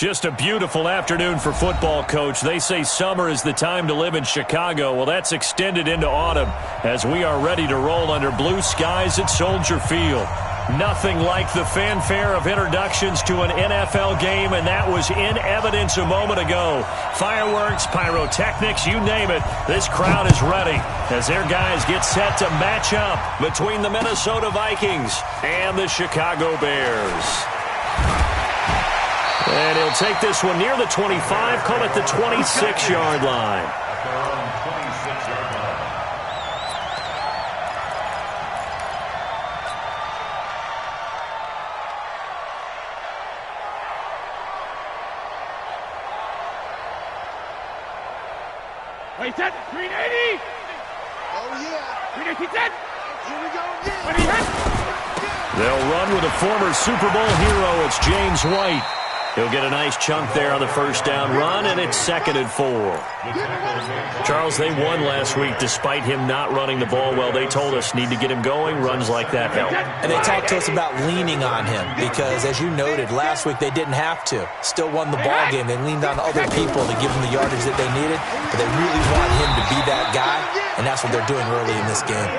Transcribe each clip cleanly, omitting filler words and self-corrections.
Just a beautiful afternoon for football, Coach. They say summer is the time to live in Chicago. Well, that's extended into autumn as we are ready to roll under blue skies at Soldier Field. Nothing like the fanfare of introductions to an NFL game, and that was in evidence a moment ago. Fireworks, pyrotechnics, you name it. This crowd is ready as their guys get set to match up between the Minnesota Vikings and the Chicago Bears. And he'll take this one near the 25, call it the 26-yard line. Wait, set. 380. Oh, yeah. 380 set. Here we go again. They'll run with a former Super Bowl hero. It's James White. He'll get a nice chunk there on the first down run, and it's 2nd and 4. Charles, they won last week despite him not running the ball well. They told us need to get him going. Runs like that help. And they talked to us about leaning on him because, as you noted, last week they didn't have to. Still won the ball game. They leaned on other people to give them the yardage that they needed, but they really want him to be that guy, and that's what they're doing early in this game.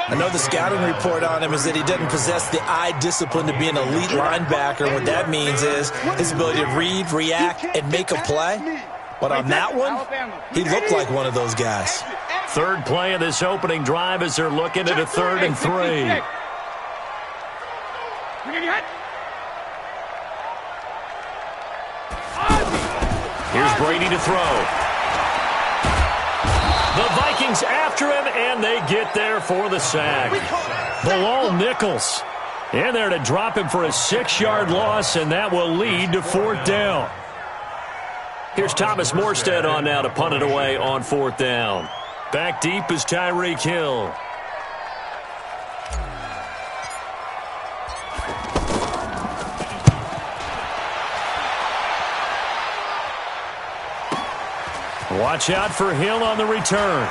I know the scouting report on him is that he doesn't possess the eye discipline to be an elite linebacker. What that means is his ability to read, react, and make a play. But on that one, he looked like one of those guys. Third play of this opening drive as they're looking at a 3rd and 3. Here's Brady to throw. The Vikings after him, and they get there for the sack. Bilal Nichols in there to drop him for a 6-yard loss, and that will lead to 4th down. Here's Thomas Morstead on now to punt it away on 4th down. Back deep is Tyreek Hill. Watch out for Hill on the return.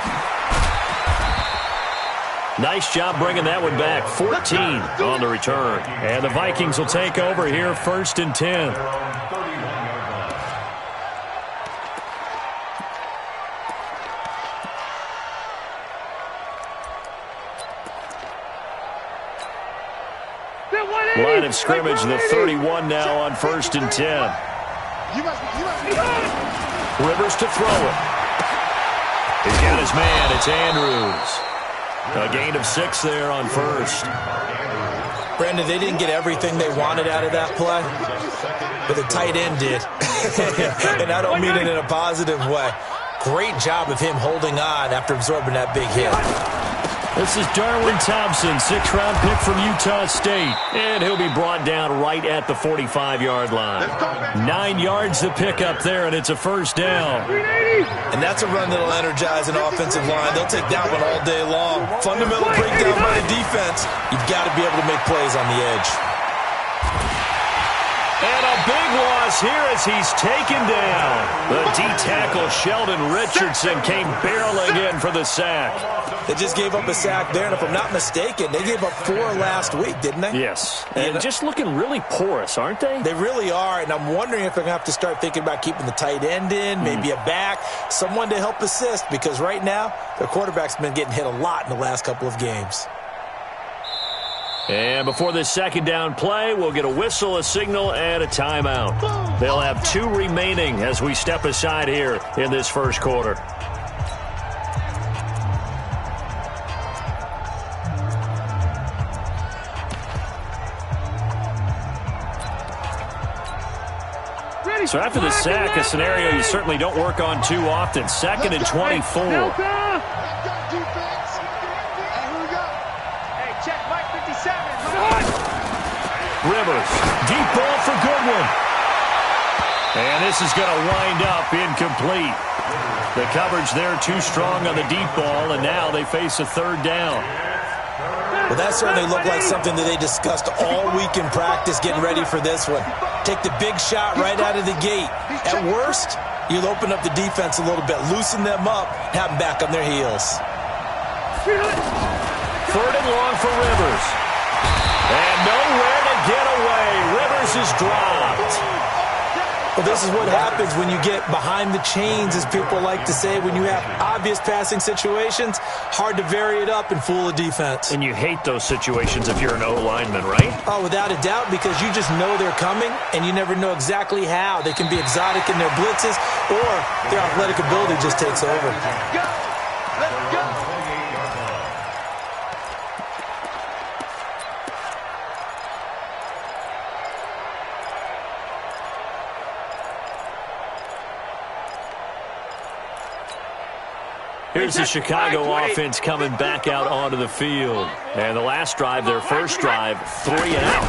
Nice job bringing that one back. 14 on the return. And the Vikings will take over here 1st and 10. Line of scrimmage, the 31 now on 1st and 10. Rivers to throw it. He's got his man. It's Andrews. A gain of 6 there on 1st. Brandon, they didn't get everything they wanted out of that play, but the tight end did. And I don't mean it in a positive way. Great job of him holding on after absorbing that big hit. This is Darwin Thompson, 6th-round pick from Utah State. And he'll be brought down right at the 45-yard line. 9 yards to pick up there, and it's a 1st down. And that's a run that'll energize an offensive line. They'll take that one all day long. Fundamental breakdown by the defense. You've got to be able to make plays on the edge. And a big loss here as he's taken down. The D-tackle Sheldon Richardson came barreling in for the sack. They just gave up a sack there, and if I'm not mistaken, they gave up 4 last week, didn't they? Yes, and just looking really porous, aren't they? They really are, and I'm wondering if they're going to have to start thinking about keeping the tight end in, maybe a back, someone to help assist, because right now, their quarterback's been getting hit a lot in the last couple of games. And before this 2nd down play, we'll get a whistle, a signal, and a timeout. They'll have 2 remaining as we step aside here in this 1st quarter. So after the sack, a scenario you certainly don't work on too often. 2nd and 24. Rivers, deep ball for Goodwin. And this is going to wind up incomplete. The coverage there too strong on the deep ball, and now they face a 3rd down. Well, that certainly looked like something that they discussed all week in practice getting ready for this one. Take the big shot right out of the gate. At worst, you'll open up the defense a little bit, loosen them up, have them back on their heels. 3rd and long for Rivers. And nowhere to get away. Rivers is dropped. Well, this is what happens when you get behind the chains, as people like to say. When you have obvious passing situations, hard to vary it up and fool a defense. And you hate those situations if you're an O-lineman, right? Oh, without a doubt, because you just know they're coming, and you never know exactly how. They can be exotic in their blitzes, or their athletic ability just takes over. Let's go. Here's the Chicago offense coming back out onto the field. And the last drive, their first drive, 3 and out.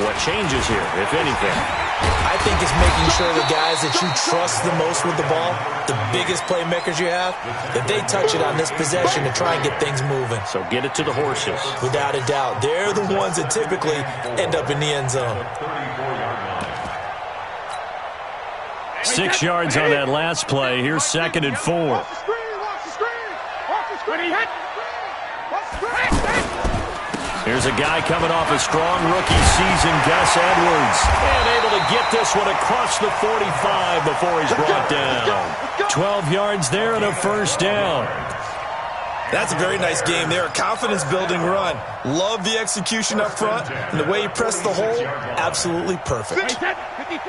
What changes here, if anything? I think it's making sure the guys that you trust the most with the ball, the biggest playmakers you have, that they touch it on this possession to try and get things moving. So get it to the horses. Without a doubt. They're the ones that typically end up in the end zone. 6 yards on that last play. Here's 2nd and 4. Here's a guy coming off a strong rookie season, Gus Edwards. And able to get this one across the 45 before he's brought down. 12 yards there and a first down. That's a very nice game there. A confidence-building run. Love the execution up front. And the way he pressed the hole, absolutely perfect. 53.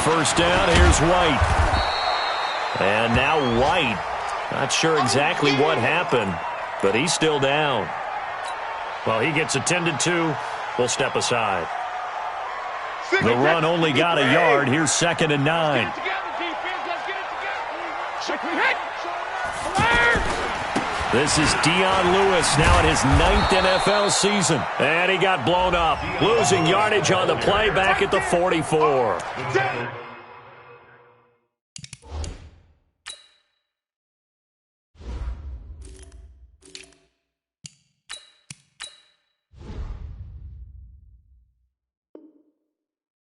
First down, here's White. And now White. Not sure exactly what happened, but he's still down. Well, he gets attended to. We'll step aside. The run only got a yard. Here's 2nd and 9. This is Dion Lewis now in his 9th NFL season. And he got blown up. Losing yardage on the play back at the 44.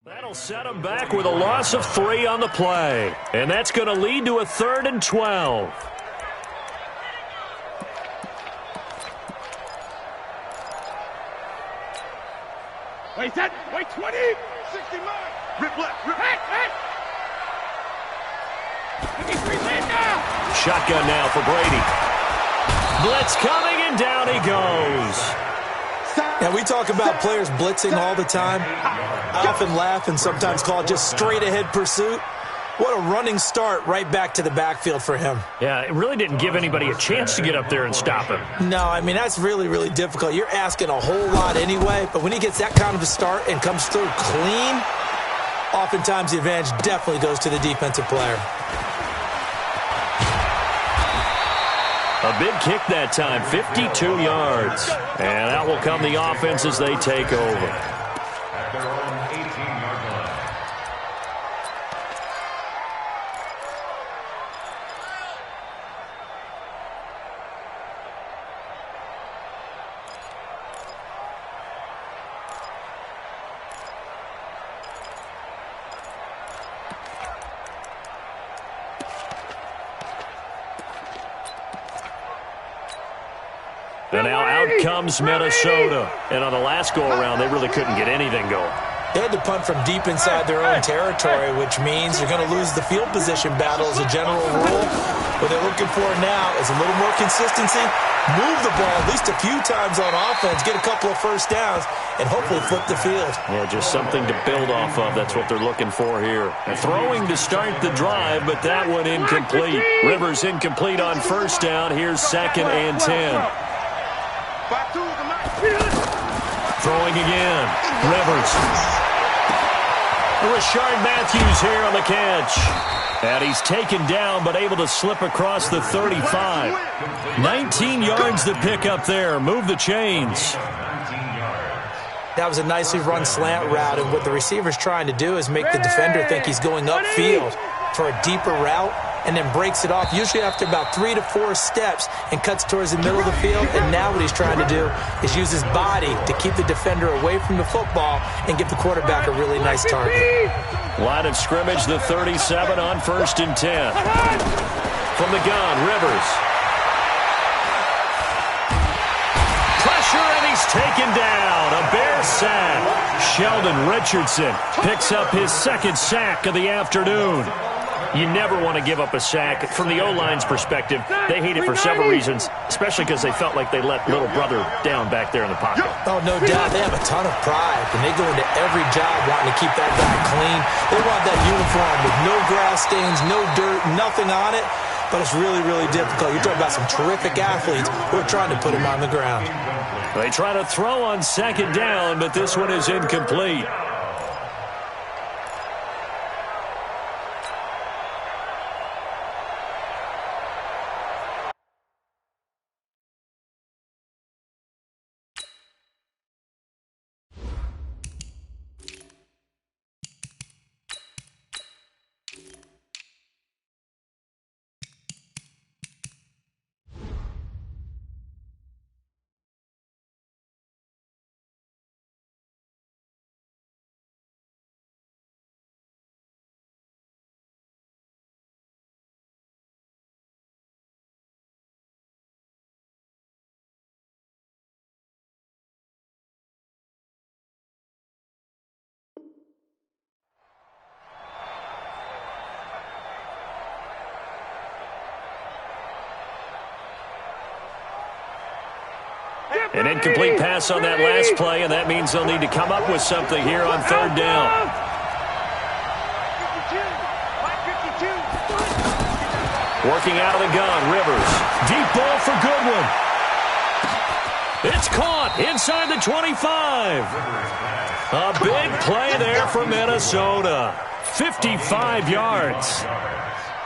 That'll set him back with a loss of 3 on the play. And that's going to lead to a 3rd and 12. Wait, set. Wait, 20. 60 miles. Rip left. Rip Back. 53 land now. Shotgun now for Brady. Blitz coming, and down he goes. Now, we talk about players blitzing all the time. I often laugh and sometimes call it just straight-ahead pursuit. What a running start right back to the backfield for him. Yeah, it really didn't give anybody a chance to get up there and stop him. No, I mean, that's really, really difficult. You're asking a whole lot anyway, but when he gets that kind of a start and comes through clean, oftentimes the advantage definitely goes to the defensive player. A big kick that time, 52 yards. And out will come the offense as they take over. And now out comes Minnesota. And on the last go-around, they really couldn't get anything going. They had to punt from deep inside their own territory, which means they're going to lose the field position battle as a general rule. What they're looking for now is a little more consistency, move the ball at least a few times on offense, get a couple of first downs, and hopefully flip the field. Yeah, just something to build off of. That's what they're looking for here. Throwing to start the drive, but that one incomplete. Rivers incomplete on first down. Here's 2nd and 10. Throwing again. Rivers. Rashard Matthews here on the catch. And he's taken down, but able to slip across the 35. 19 yards to pick up there. Move the chains. That was a nicely run slant route, and what the receiver's trying to do is make the defender think he's going upfield for a deeper route, and then breaks it off, usually after about 3 to 4 steps, and cuts towards the middle of the field. And now what he's trying to do is use his body to keep the defender away from the football and give the quarterback a really nice target. Line of scrimmage, the 37 on 1st and 10. From the gun, Rivers. taken down. A Bear sack. Sheldon Richardson picks up his second sack of the afternoon. You never want to give up a sack. From the O-line's perspective, they hate it for several reasons, especially because they felt like they let little brother down back there in the pocket. Oh, no doubt. They have a ton of pride, and they go into every job wanting to keep that guy clean. They want that uniform with no grass stains, no dirt, nothing on it. But it's really, really difficult. You're talking about some terrific athletes who are trying to put him on the ground. They try to throw on second down, but this one is incomplete. An incomplete pass on that last play, and that means they'll need to come up with something here on third down. Working out of the gun, Rivers. Deep ball for Goodwin. It's caught inside the 25. A big play there for Minnesota. 55 yards.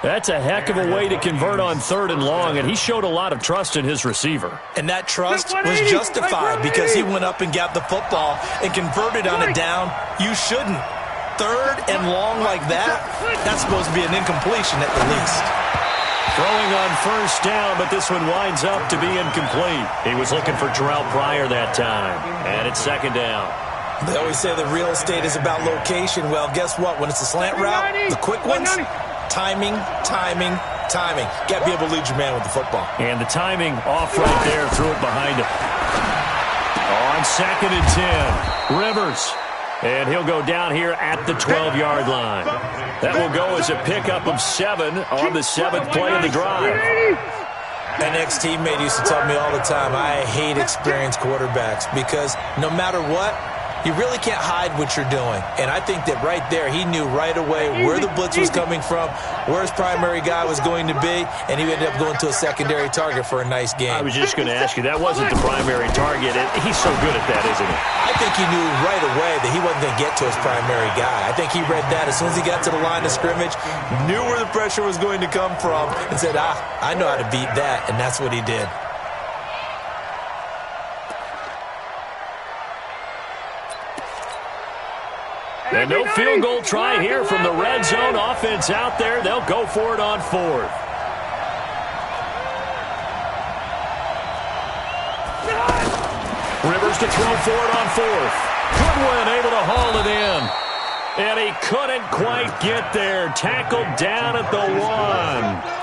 That's a heck of a way to convert on third and long, and he showed a lot of trust in his receiver. And that trust was justified because he went up and got the football and converted on a down. You shouldn't. Third and long like that, that's supposed to be an incompletion at the least. Throwing on first down, but this one winds up to be incomplete. He was looking for Terrell Pryor that time, and it's second down. They always say the real estate is about location. Well, guess what? When it's a slant route, the quick ones, timing, timing, timing. Got to be able to lead your man with the football. And the timing off right there, threw it behind him. On second and 10, Rivers. And he'll go down here at the 12-yard line. That will go as a pickup of 7 on the 7th play of the drive. An ex-teammate used to tell me all the time, I hate experienced quarterbacks because no matter what, you really can't hide what you're doing. And I think that right there, he knew right away where the blitz was coming from, where his primary guy was going to be, and he ended up going to a secondary target for a nice game. I was just going to ask you, that wasn't the primary target. He's so good at that, isn't he? I think he knew right away that he wasn't going to get to his primary guy. I think he read that as soon as he got to the line of scrimmage, knew where the pressure was going to come from, and said, I know how to beat that, and that's what he did. And no field goal try here from the red zone. Offense out there. They'll go for it on fourth. Rivers to throw for it on fourth. Goodwin able to haul it in. And he couldn't quite get there. Tackled down at the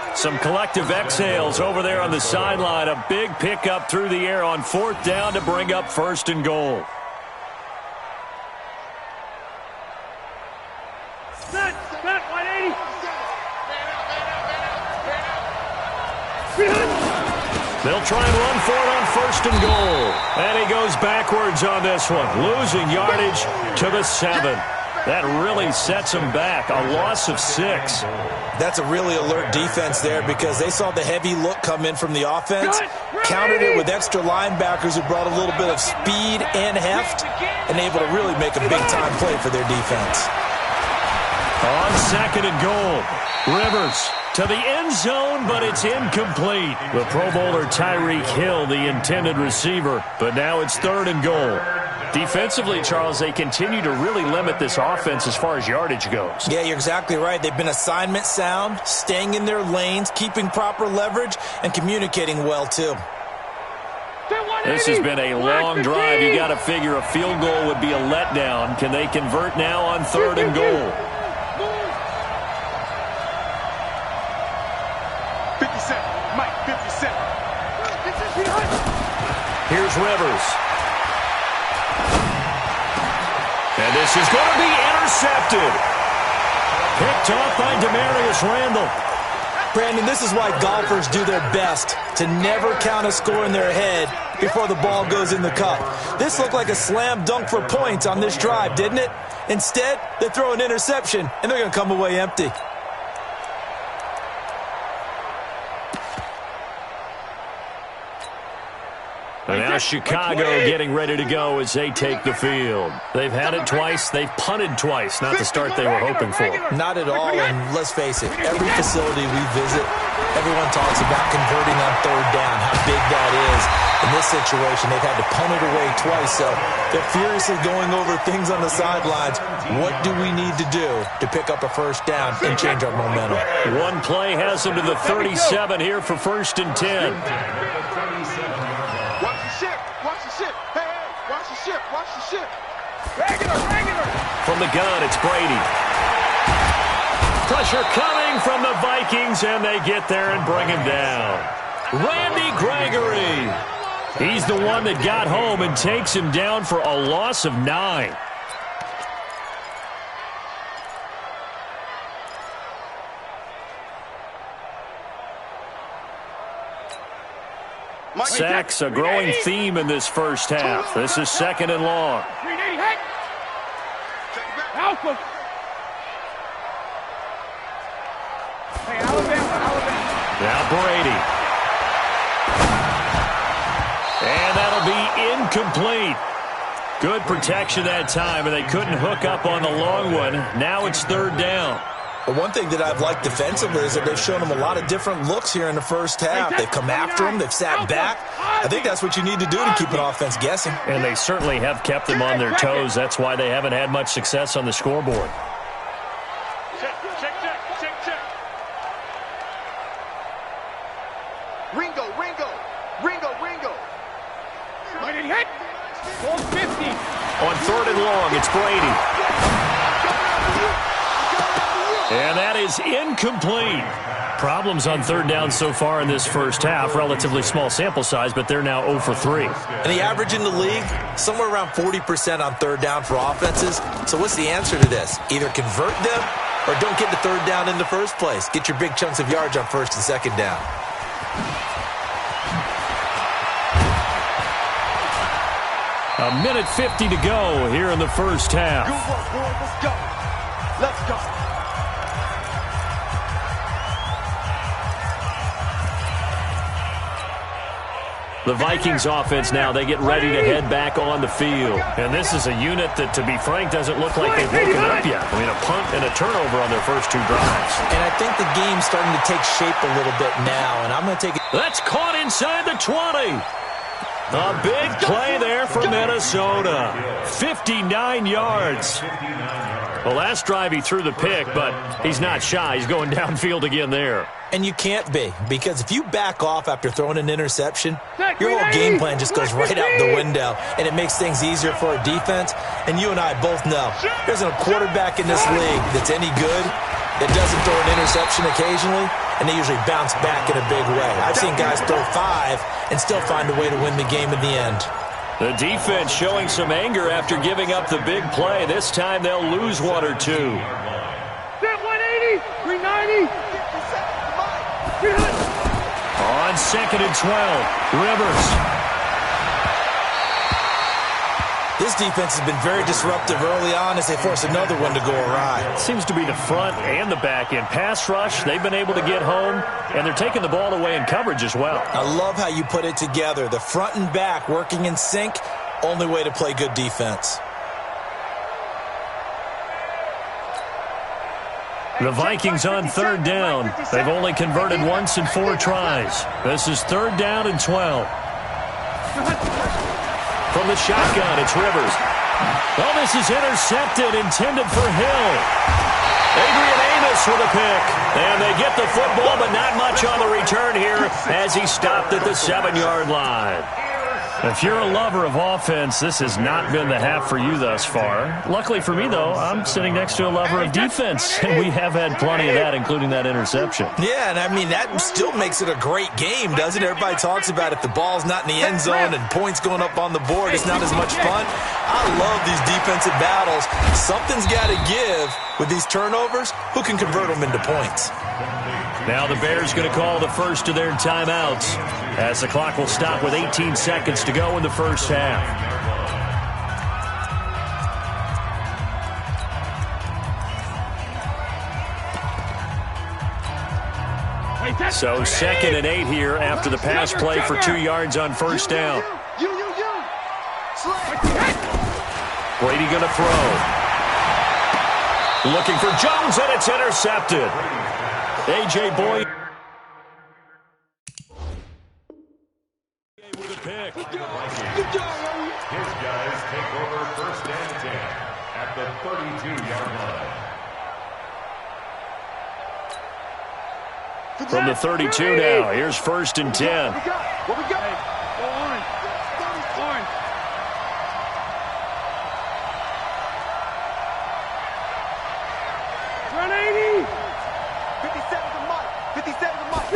1. Some collective exhales over there on the sideline. A big pickup through the air on fourth down to bring up first and goal. They'll try and run for it on first and goal. And he goes backwards on this one, losing yardage to the 7. That really sets him back, a loss of 6. That's a really alert defense there because they saw the heavy look come in from the offense, countered it with extra linebackers who brought a little bit of speed and heft, and able to really make a big-time play for their defense. On second and goal, Rivers to the end zone, but it's incomplete. The Pro Bowler Tyreek Hill, the intended receiver, but now it's third and goal. Defensively, Charles, they continue to really limit this offense as far as yardage goes. Yeah, you're exactly right. They've been assignment sound, staying in their lanes, keeping proper leverage, and communicating well, too. This has been a long drive. You got to figure a field goal would be a letdown. Can they convert now on third and goal? 57, Mike, 57. Here's Rivers. This is going to be intercepted. Picked off by Demarius Randall. Brandon, this is why golfers do their best to never count a score in their head before the ball goes in the cup. This looked like a slam dunk for points on this drive, didn't it? Instead, they throw an interception, and they're going to come away empty. And now Chicago getting ready to go as they take the field. They've had it twice. They've punted twice. Not the start they were hoping for. Not at all, and let's face it, every facility we visit, everyone talks about converting on third down, how big that is. In this situation, they've had to punt it away twice, so they're furiously going over things on the sidelines. What do we need to do to pick up a first down and change our momentum? One play has them to the 37 here for 1st and 10. Watch the ship. Watch the ship. Hey, watch the ship. Watch the ship. Regular. From the gun, it's Brady. Pressure coming from the Vikings, and they get there and bring him down. Randy Gregory. He's the one that got home and takes him down for a loss of 9. Sacks, a growing theme in this first half. This is 2nd and long. Alpha. Hey, Alabama. Now Brady. And that'll be incomplete. Good protection that time, and they couldn't hook up on the long one. Now it's 3rd down. But one thing that I've liked defensively is that they've shown them a lot of different looks here in the first half. They've come after them. They've sat back. I think that's what you need to do to keep an offense guessing. And they certainly have kept them on their toes. That's why they haven't had much success on the scoreboard. Check. Ringo. Might it hit? Ball 50. On 3rd and long, it's Brady. And that is incomplete. Problems on 3rd down so far in this first half. Relatively small sample size, but they're now 0 for 3. And the average in the league, somewhere around 40% on 3rd down for offenses. So what's the answer to this? Either convert them or don't get the 3rd down in the first place. Get your big chunks of yards on 1st and 2nd down. A minute 50 to go here in the first half. Good work, boy. Let's go. The Vikings offense now, they get ready to head back on the field. And this is a unit that, to be frank, doesn't look like they've woken up yet. I mean, a punt and a turnover on their first 2 drives. And I think the game's starting to take shape a little bit now, and I'm going to take it. That's caught inside the 20. A big play there for Minnesota. 59 yards. Well, last drive he threw the pick, but he's not shy. He's going downfield again there. And you can't be, because if you back off after throwing an interception, your whole game plan just goes right out the window, and it makes things easier for a defense. And you and I both know there's a quarterback in this league that's any good that doesn't throw an interception occasionally, and they usually bounce back in a big way. I've seen guys throw 5 and still find a way to win the game in the end. The defense showing some anger after giving up the big play. This time they'll lose 1 or 2. 180, 390. On 2nd and 12, Rivers. This defense has been very disruptive early on as they force another one to go awry. Seems to be the front and the back end. Pass rush, they've been able to get home, and they're taking the ball away in coverage as well. I love how you put it together. The front and back working in sync, only way to play good defense. The Vikings on 3rd down. They've only converted once in 4 tries. This is 3rd down and 12. From the shotgun, it's Rivers. Oh, this is intercepted, intended for Hill. Adrian Amos with a pick. And they get the football, but not much on the return here as he stopped at the 7-yard line. If you're a lover of offense, this has not been the half for you thus far. Luckily for me, though, I'm sitting next to a lover of defense, and we have had plenty of that, including that interception. Yeah, and I mean, that still makes it a great game, doesn't it? Everybody talks about if the ball's not in the end zone and points going up on the board, it's not as much fun. I love these defensive battles. Something's got to give with these turnovers. Who can convert them into points? Now the Bears going to call the first of their timeouts as the clock will stop with 18 seconds to go in the first half. So 2nd and 8 here after the pass play for 2 yards on first down. Brady going to throw. Looking for Jones, and it's intercepted. A.J. Boyd with a pick. Good job, His guys take over 1st and 10 at the 32-yard line. From the 32 now, here's 1st and 10. What we got? Go on. On. Run 80. 57 to Mike. 57 to Mike.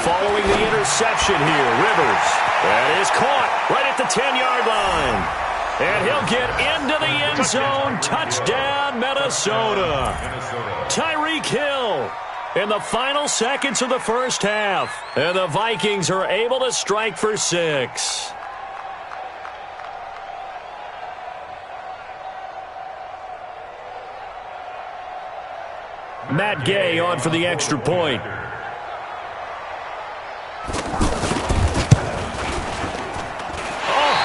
Following the interception here, Rivers. That is caught right at the 10-yard line. And he'll get into the end zone. Touchdown, Minnesota. Tyreek Hill in the final seconds of the first half. And the Vikings are able to strike for 6. Matt Gay on for the extra point.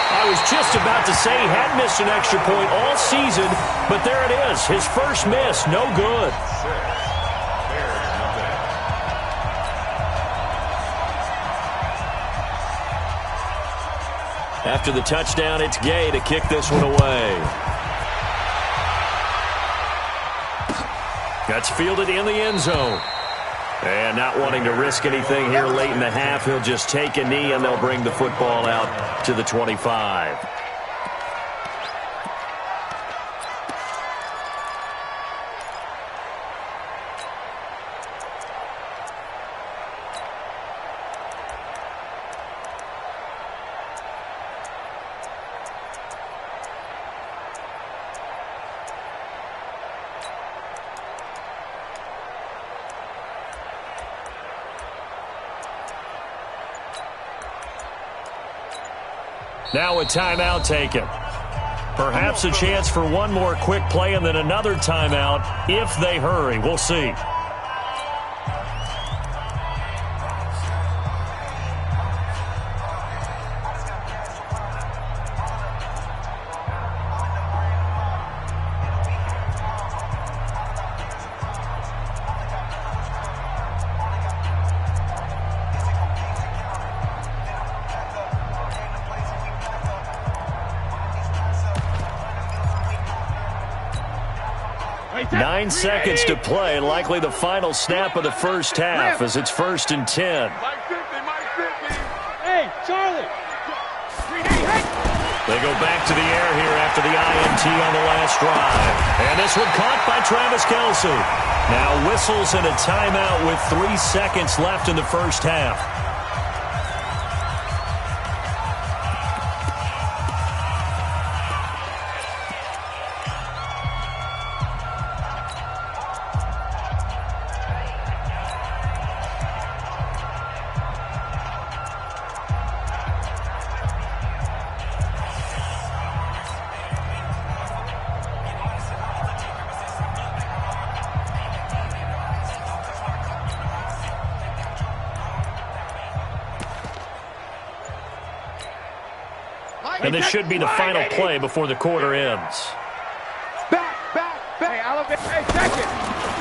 I was just about to say he had missed an extra point all season, but there it is. His first miss, no good. After the touchdown, it's Gay to kick this one away. That's fielded in the end zone. And not wanting to risk anything here late in the half, he'll just take a knee and they'll bring the football out to the 25. Now a timeout taken. Perhaps a chance for one more quick play and then another timeout if they hurry. We'll see. Nine seconds to play, likely the final snap of the first half as it's 1st and 10. Hey, Charlie. They go back to the air here after the INT on the last drive. And this one caught by Travis Kelce. Now whistles and a timeout with 3 seconds left in the first half. And this should be the final play before the quarter ends. Back. Hey, Alabama. Hey, second.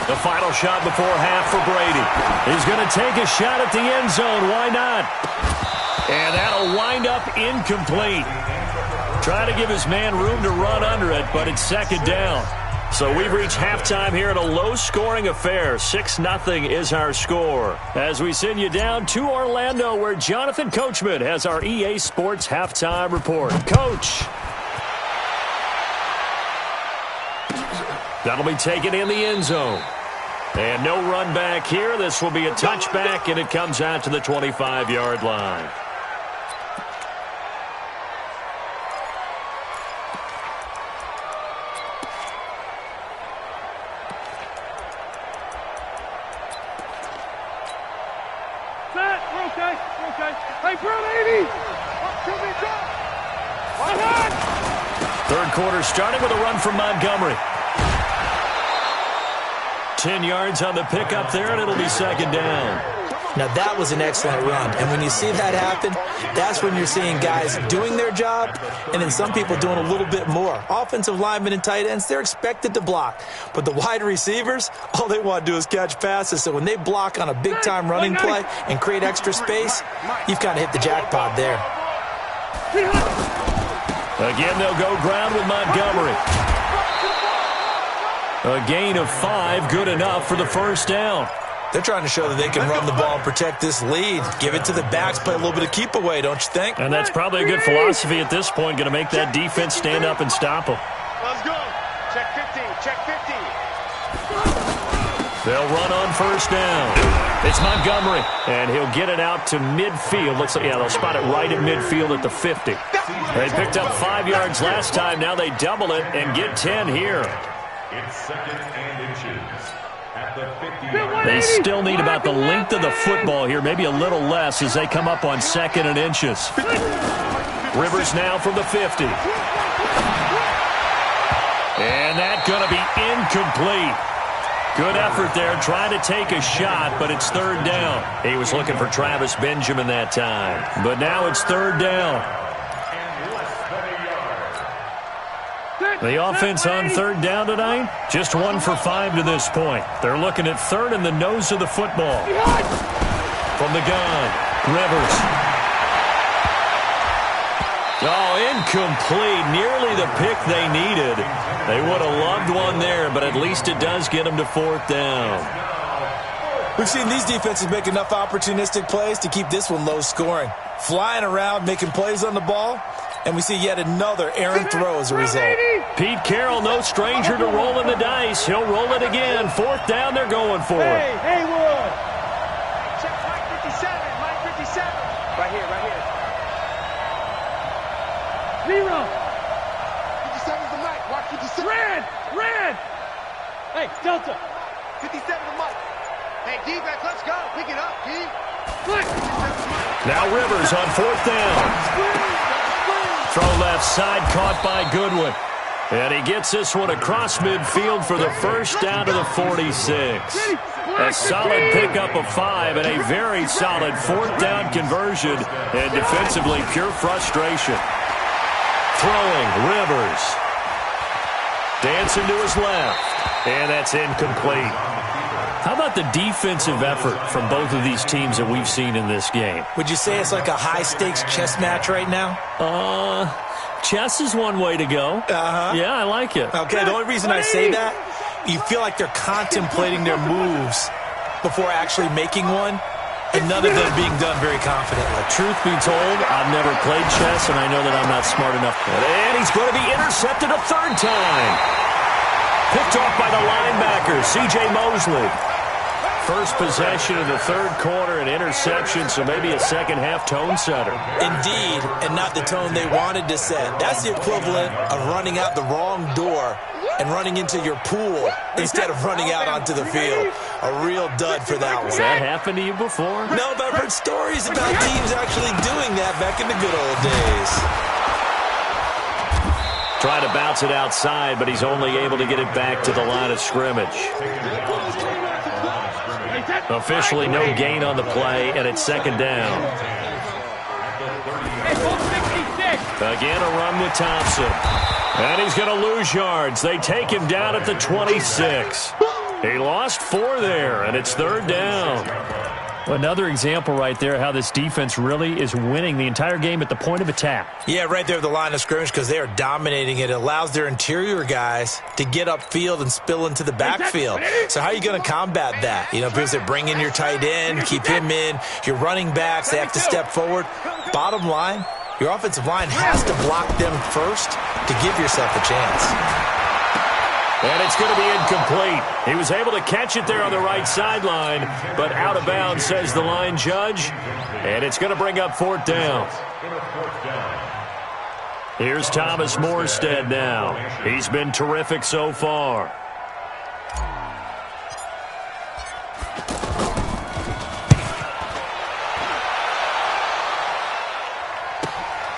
The final shot before half for Brady. He's going to take a shot at the end zone. Why not? And that'll wind up incomplete. Trying to give his man room to run under it, but it's 2nd down. So we've reached halftime here at a low-scoring affair. 6-0 is our score. As we send you down to Orlando, where Jonathan Coachman has our EA Sports halftime report. Coach. That'll be taken in the end zone. And no run back here. This will be a touchback, and it comes out to the 25-yard line. Third quarter starting with a run from Montgomery. 10 yards on the pickup there, and it'll be second down. Now, that was an excellent run. And when you see that happen, that's when you're seeing guys doing their job and then some people doing a little bit more. Offensive linemen and tight ends, they're expected to block. But the wide receivers, all they want to do is catch passes. So when they block on a big-time running play and create extra space, you've kind of hit the jackpot there. Again, they'll go ground with Montgomery. A gain of 5, good enough for the first down. They're trying to show that they can run the ball and protect this lead. Give it to the backs, play a little bit of keep away, don't you think? And that's probably a good philosophy at this point, going to make that defense stand up and stop them. Let's go. Check 15. Check 15. They'll run on first down. It's Montgomery, and he'll get it out to midfield. Looks like, yeah, they'll spot it right at midfield at the 50. They picked up 5 yards last time. Now they double it and get 10 here. It's second and inches at the 50-yard. They still need about the length of the football here, maybe a little less as they come up on second and inches. Rivers now from the 50. And that's going to be incomplete. Good effort there, trying to take a shot, but it's third down. He was looking for Travis Benjamin that time. But now it's third down. The offense on third down tonight, just 1 for 5 to this point. They're looking at third in the nose of the football. From the gun, Rivers. Oh, incomplete. Nearly the pick they needed. They would have loved one there, but at least it does get them to fourth down. We've seen these defenses make enough opportunistic plays to keep this one low scoring. Flying around, making plays on the ball, and we see yet another errant throw as a result. Pete Carroll, no stranger to rolling the dice. He'll roll it again. Fourth down, they're going for it. Hey, Haywood. Check line 57. Line 57. Right here, right here. 0. 57's the mic. Watch 57. Red. Hey, Delta. 57 the mic. Hey, D-back, let's go. Pick it up, D. Now Rivers on fourth down. Throw left side, caught by Goodwin. And he gets this one across midfield for the first down to the 46. A solid pickup of 5 and a very solid fourth down conversion. And defensively, pure frustration. Throwing, Rivers. Dancing to his left. And that's incomplete. How about the defensive effort from both of these teams that we've seen in this game? Would you say it's like a high-stakes chess match right now? Chess is one way to go. Yeah, I like it. Okay, the only reason I say that, you feel like they're contemplating their moves before actually making one, and none of them being done very confidently. Truth be told, I've never played chess, and I know that I'm not smart enough. And he's going to be intercepted a third time. Picked off by the linebacker, C.J. Mosley. First possession of the third quarter, an interception, so maybe a second-half tone setter. Indeed, and not the tone they wanted to set. That's the equivalent of running out the wrong door and running into your pool instead of running out onto the field. A real dud for that one. Has that happened to you before? No, but I've heard stories about teams actually doing that back in the good old days. Trying to bounce it outside, but he's only able to get it back to the line of scrimmage. Officially no gain on the play, and it's second down. Again, a run with Thompson. And he's going to lose yards. They take him down at the 26. He lost 4 there, and it's third down. Another example right there how this defense really is winning the entire game at the point of attack. Yeah, right there at the line of scrimmage because they are dominating it. It allows their interior guys to get upfield and spill into the backfield. So how are you going to combat that? You know, because they bring in your tight end, keep him in. Your running backs, they have to step forward. Bottom line, your offensive line has to block them first to give yourself a chance. And it's going to be incomplete. He was able to catch it there on the right sideline, but out of bounds, says the line judge. And it's going to bring up fourth down. Here's Thomas Morstead now. He's been terrific so far.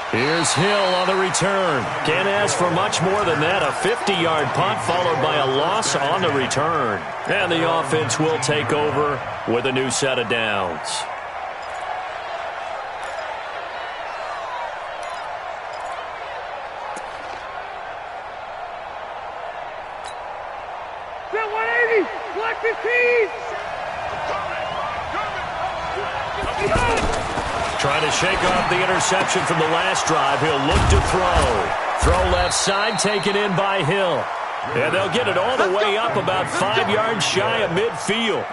Here's Hill on the return. Can't ask for much more than that. A 50-yard punt followed by a loss on the return. And the offense will take over with a new set of downs. Set 180. Black 15. Trying to shake off the interception from the last drive. He'll look to throw. Throw left side, taken in by Hill. And they'll get it all the way up about 5 yards shy of midfield.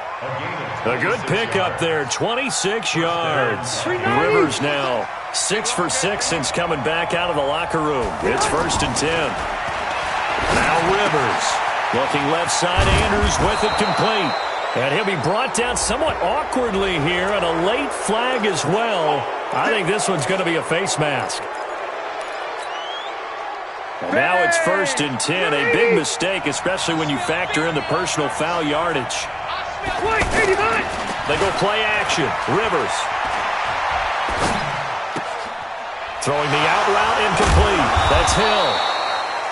A good pickup there, 26 yards. Rivers now 6 for 6 since coming back out of the locker room. It's 1st and 10. Now Rivers looking left side. Andrews with it complete. And he'll be brought down somewhat awkwardly here, and a late flag as well. I think this one's going to be a face mask. And now it's 1st and 10. A big mistake, especially when you factor in the personal foul yardage. They go play action. Rivers. Throwing the out route incomplete. That's Hill.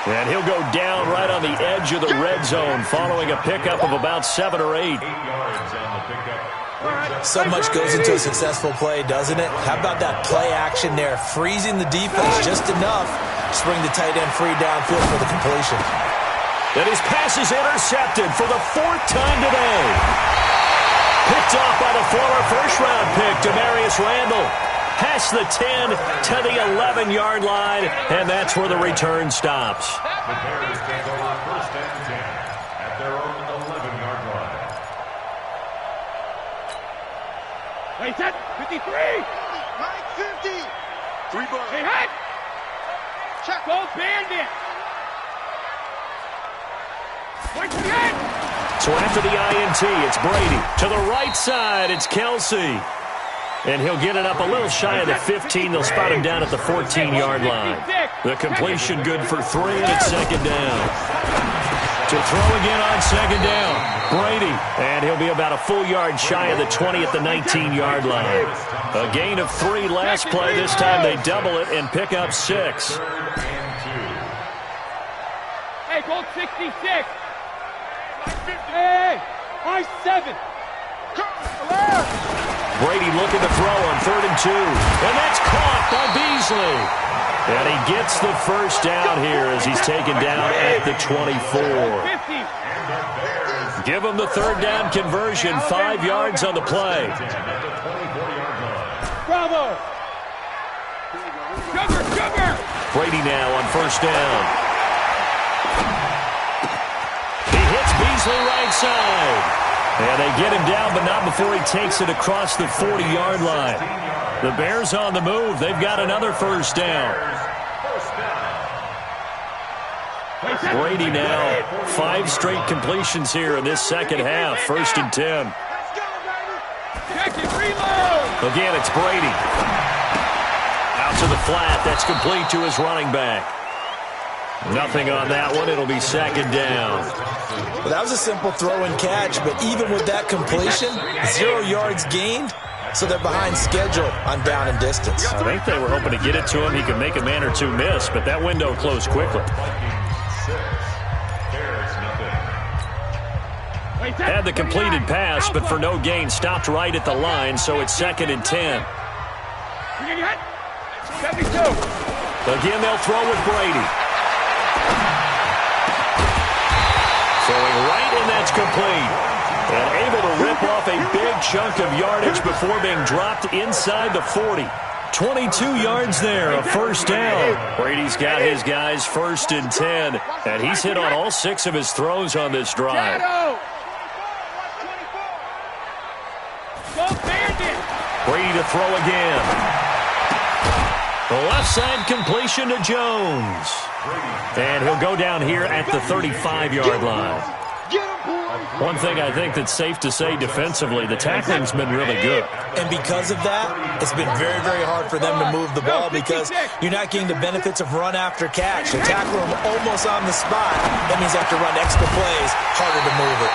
And he'll go down right on the edge of the red zone following a pickup of about 7 or 8. So much goes into a successful play, doesn't it? How about that play action there, freezing the defense just enough to bring the tight end free downfield for the completion. And his pass is intercepted for the 4th time today. Picked off by the former first-round pick, Demarius Randall. Past the 10 to the 11-yard line, and that's where the return stops. The Bears take over 1st and 10 at their own 11-yard line. Hey, set 53. 950. 3 balls. Hey, hot. Check. Go bandit. So after the INT, it's Brady. To the right side, it's Kelsey. And he'll get it up a little shy of the 15. They'll spot him down at the 14-yard line. The completion good for 3, and it's 2nd down. To throw again on 2nd down, Brady. And he'll be about a full yard shy of the 20 at the 19-yard line. A gain of 3 last play. This time they double it and pick up 6. Hey, Gold 66. Hey, I-7. Brady looking to throw on 3rd and 2. And that's caught by Beasley. And he gets the first down here as he's taken down at the 24. Give him the 3rd down conversion, 5 yards on the play. Bravo. Sugar. Brady now on 1st down. He hits Beasley right side. And they get him down, but not before he takes it across the 40-yard line. The Bears on the move. They've got another 1st down. Brady now 5 straight completions here in this second half. 1st and 10. Again, it's Brady. Out to the flat. That's complete to his running back. Nothing on that one. It'll be 2nd down. Well, that was a simple throw and catch, but even with that completion, 0 yards gained, so they're behind schedule on down and distance. I think they were hoping to get it to him. He could make a man or 2 miss, but that window closed quickly. Had the completed pass, but for no gain, stopped right at the line, so it's 2nd and 10. Again, they'll throw with Brady. Throwing right, and that's complete. And able to rip off a big chunk of yardage before being dropped inside the 40. 22 yards there, a first down. Brady's got his guys first and 10, and he's hit on all 6 of his throws on this drive. Brady to throw again. The left side completion to Jones. And he'll go down here at the 35-yard line. One thing I think that's safe to say defensively, the tackling's been really good. And because of that, it's been very, very hard for them to move the ball because you're not getting the benefits of run after catch. They tackle them almost on the spot. That means they have to run extra plays, harder to move it.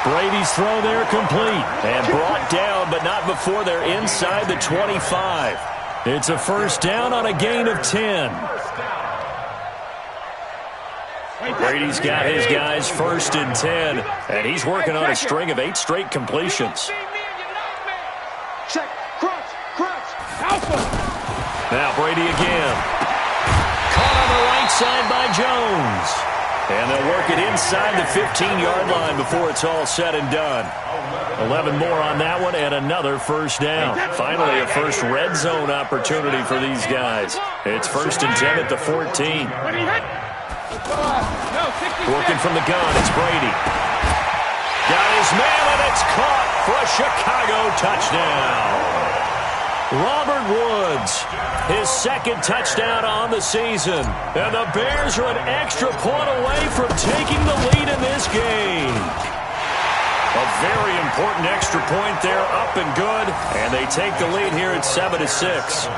Brady's throw there complete and brought down, but not before they're inside the 25. It's a first down on a gain of 10. Brady's got his guys first and 10, and he's working on a string of 8 straight completions. Now Brady again. Caught on the right side by Jones. And they'll work it inside the 15-yard line before it's all said and done. 11 more on that one and another first down. Finally, a first red zone opportunity for these guys. It's first and 10 at the 14. Working from the gun, it's Brady. Got his man, and it's caught for a Chicago touchdown. Robert Woods, his second touchdown on the season. And the Bears are an extra point away from taking the lead in this game. A very important extra point there, up and good. And they take the lead here at 7-6.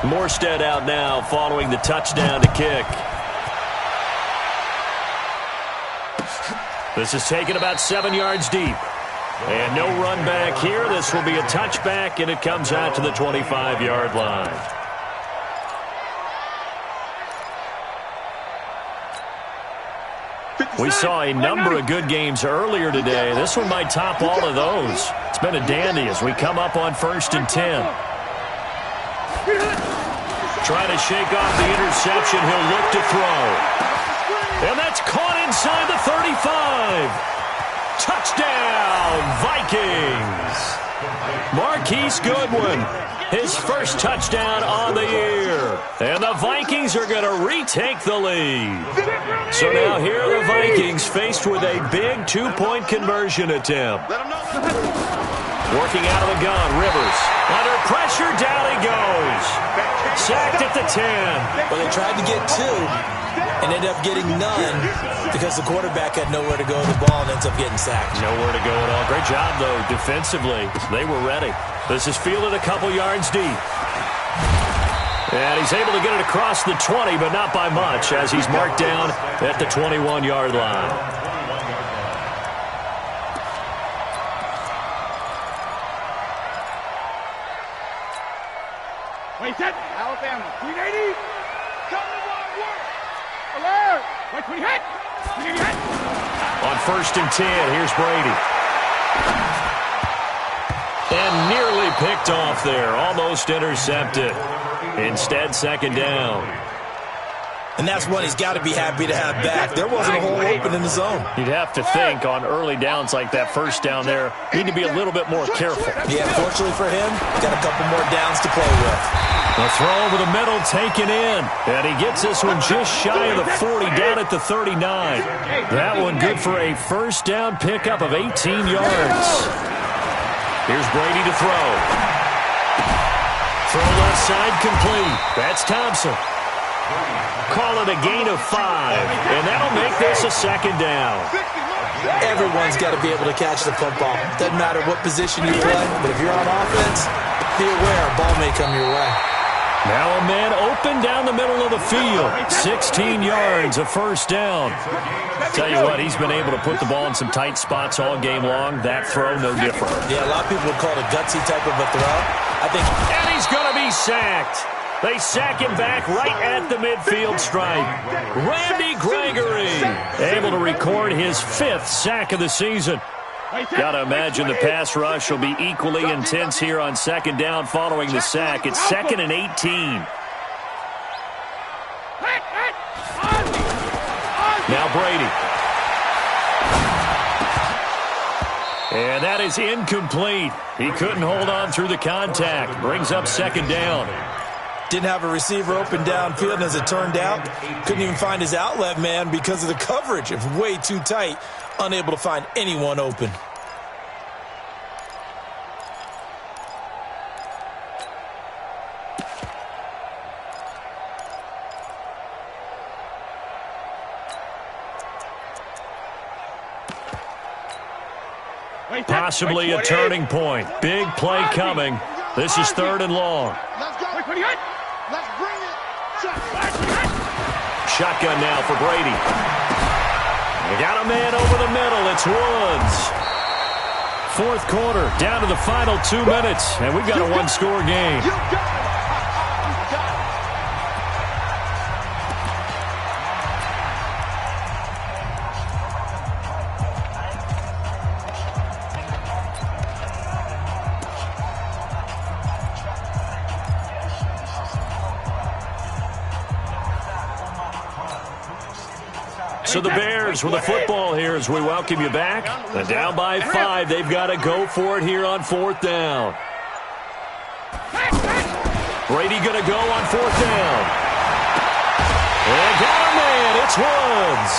Morstead out now following the touchdown to kick. This is taken about 7 yards deep. And no run back here. This will be a touchback, and it comes out to the 25-yard line. We saw a number of good games earlier today. This one might top all of those. It's been a dandy as we come up on first and 10. Trying to shake off the interception. He'll look to throw. And that's caught inside the 35. Touchdown, Vikings. Marquise Goodwin, his first touchdown on the year. And the Vikings are going to retake the lead. So now here are the Vikings faced with a big 2-point conversion attempt. Working out of the gun, Rivers. Under pressure, down he goes. Sacked at the 10. Well, they tried to get 2 and ended up getting none because the quarterback had nowhere to go with the ball and ends up getting sacked. Nowhere to go at all. Great job, though, defensively. They were ready. This is fielded a couple yards deep. And he's able to get it across the 20, but not by much, as he's marked down at the 21-yard line. Wait, that Alabama. 380. Coming on, work. Alert. Wait, we hit. On first and 10, here's Brady. And nearly picked off there. Almost intercepted. Instead, second down. And that's one he's got to be happy to have back. There wasn't a hole open in the zone. You'd have to think on early downs like that first down there, need to be a little bit more careful. Yeah, fortunately for him, got a couple more downs to play with. The throw over the middle taken in. And he gets this one just shy of the 40, down at the 39. That one good for a first down pickup of 18 yards. Here's Brady to throw. Throw left side complete. That's Thompson. Call it a gain of 5, and that'll make this a second down. Everyone's got to be able to catch the football. Doesn't matter what position you play, but if you're on offense, be aware a ball may come your way. Now a man open down the middle of the field. 16 yards, a first down. Tell you what, he's been able to put the ball in some tight spots all game long. That throw, no different. Yeah, a lot of people would call it a gutsy type of a throw. And he's going to be sacked. They sack him back right at the midfield stripe. Randy Gregory able to record his 5th sack of the season. Got to imagine the pass rush will be equally intense here on second down following the sack. It's 2nd and 18. Now Brady. And that is incomplete. He couldn't hold on through the contact. Brings up second down. Didn't have a receiver open downfield, and as it turned out, couldn't even find his outlet man because of the coverage. It was way too tight, unable to find anyone open. Possibly a turning point. Big play coming. This is 3rd and long. Let's go. Let's bring it. Shotgun now for Brady. They got a man over the middle. It's Woods. 4th quarter, down to the final 2 minutes, and we've got a one-score game. You got it. So the Bears with the football here as we welcome you back. And down by 5, they've got to go for it here on 4th down. Brady going to go on 4th down. They got a man. It's Woods.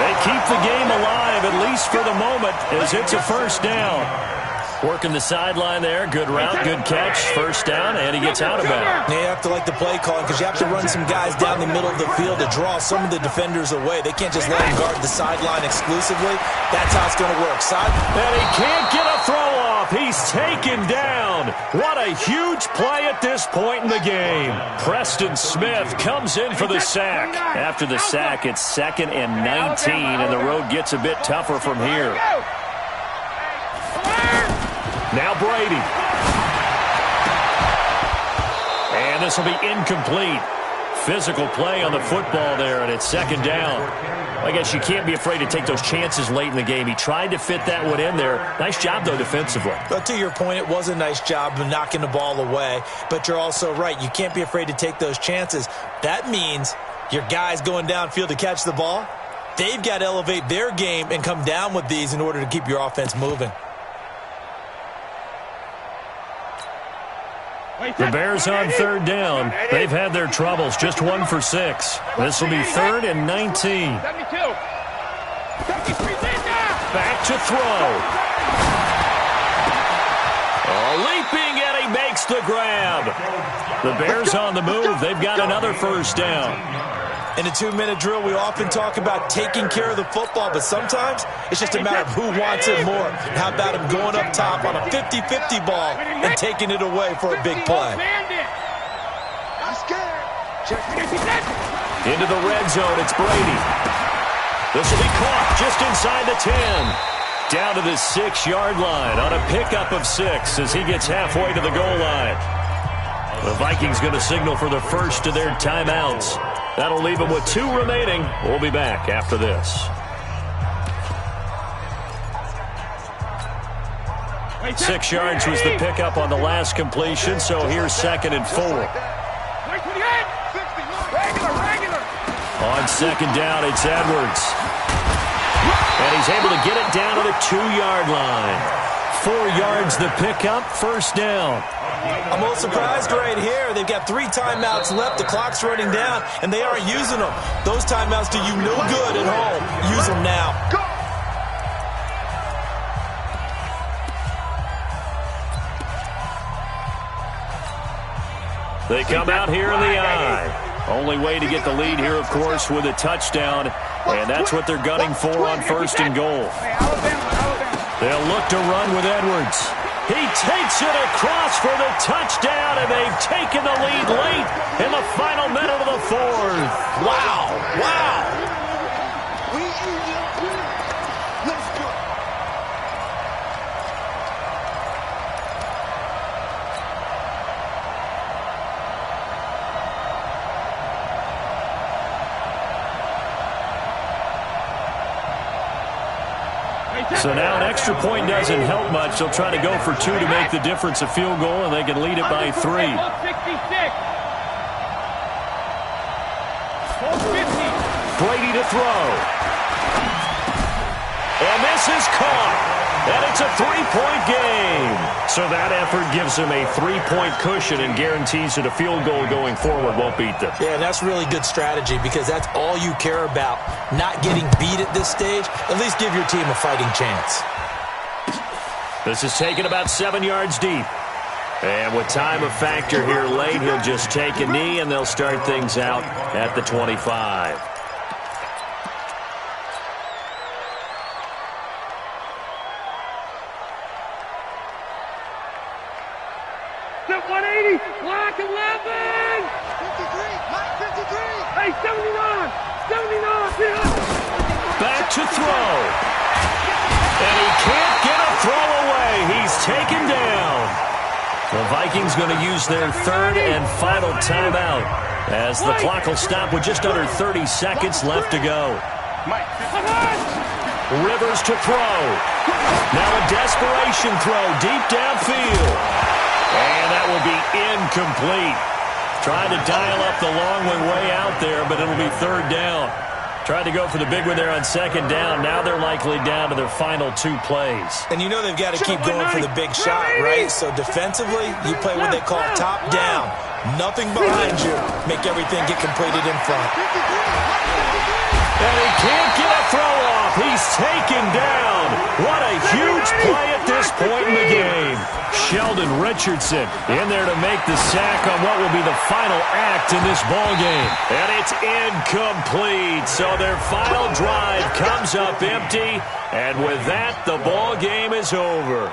They keep the game alive, at least for the moment, as it's a 1st down. Working the sideline there. Good route, good catch. 1st down, and he gets out of bounds. You have to like the play calling because you have to run some guys down the middle of the field to draw some of the defenders away. They can't just let them guard the sideline exclusively. That's how it's going to work. And he can't get a throw off. He's taken down. What a huge play at this point in the game. Preston Smith comes in for the sack. After the sack, it's 2nd and 19, and the road gets a bit tougher from here. Now Brady. And this will be incomplete. Physical play on the football there, and it's 2nd down. I guess you can't be afraid to take those chances late in the game. He tried to fit that one in there. Nice job, though, defensively. But to your point, it was a nice job of knocking the ball away. But you're also right. You can't be afraid to take those chances. That means your guys going downfield to catch the ball, they've got to elevate their game and come down with these in order to keep your offense moving. The Bears on 3rd down. They've had their troubles. Just 1 for 6. This will be 3rd and 19. Back to throw. Leaping, and he makes the grab. The Bears on the move. They've got another 1st down. In a 2-minute drill, we often talk about taking care of the football, but sometimes it's just a matter of who wants it more. How about him going up top on a 50-50 ball and taking it away for a big play? I'm scared. Into the red zone, it's Brady. This will be caught just inside the 10. Down to the 6-yard line on a pickup of 6 as he gets halfway to the goal line. The Vikings going to signal for the first of their timeouts. That'll leave them with 2 remaining. We'll be back after this. 6 yards was the pickup on the last completion, so here's 2nd and 4. On 2nd down, it's Edwards. And he's able to get it down to the 2-yard line. 4 yards the pickup, 1st down. I'm a little surprised right here. They've got 3 timeouts left. The clock's running down, and they aren't using them. Those timeouts do you no good at home. Use them now. They come out here in the eye. Only way to get the lead here, of course, with a touchdown, and that's what they're gunning for on 1st and goal. They'll look to run with Edwards. He takes it across for the touchdown, and they've taken the lead late in the final minute of the 4th. Wow, wow. Let's go. So now an extra point doesn't help much. They'll try to go for 2 to make the difference a field goal, and they can lead it by 3. Brady to throw. And this is caught. And it's a 3-point game. So that effort gives them a 3-point cushion and guarantees that a field goal going forward won't beat them. Yeah, that's really good strategy because that's all you care about. Not getting beat at this stage. At least give your team a fighting chance. This is taken about 7 yards deep. And with time of factor here late, he'll just take a knee and they'll start things out at the 25. Set 180, block 11! 53, Mike 53! Hey, 79! 79! Back to throw. And he can't get a throw away. He's taken down. The Vikings going to use their 3rd and final timeout as the clock will stop with just under 30 seconds left to go. Rivers to throw. Now a desperation throw deep downfield. And that will be incomplete. Trying to dial up the long way out there, but it'll be 3rd down. Tried to go for the big one there on 2nd down. Now they're likely down to their final 2 plays. And you know they've got to keep going for the big shot, right? So defensively, you play what they call top down. Nothing behind you. Make everything get completed in front. And he can't get a throw off. He's taken down. What a huge play at this point in the game. Sheldon Richardson in there to make the sack on what will be the final act in this ball game. And it's incomplete. So their final drive comes up empty. And with that, the ball game is over.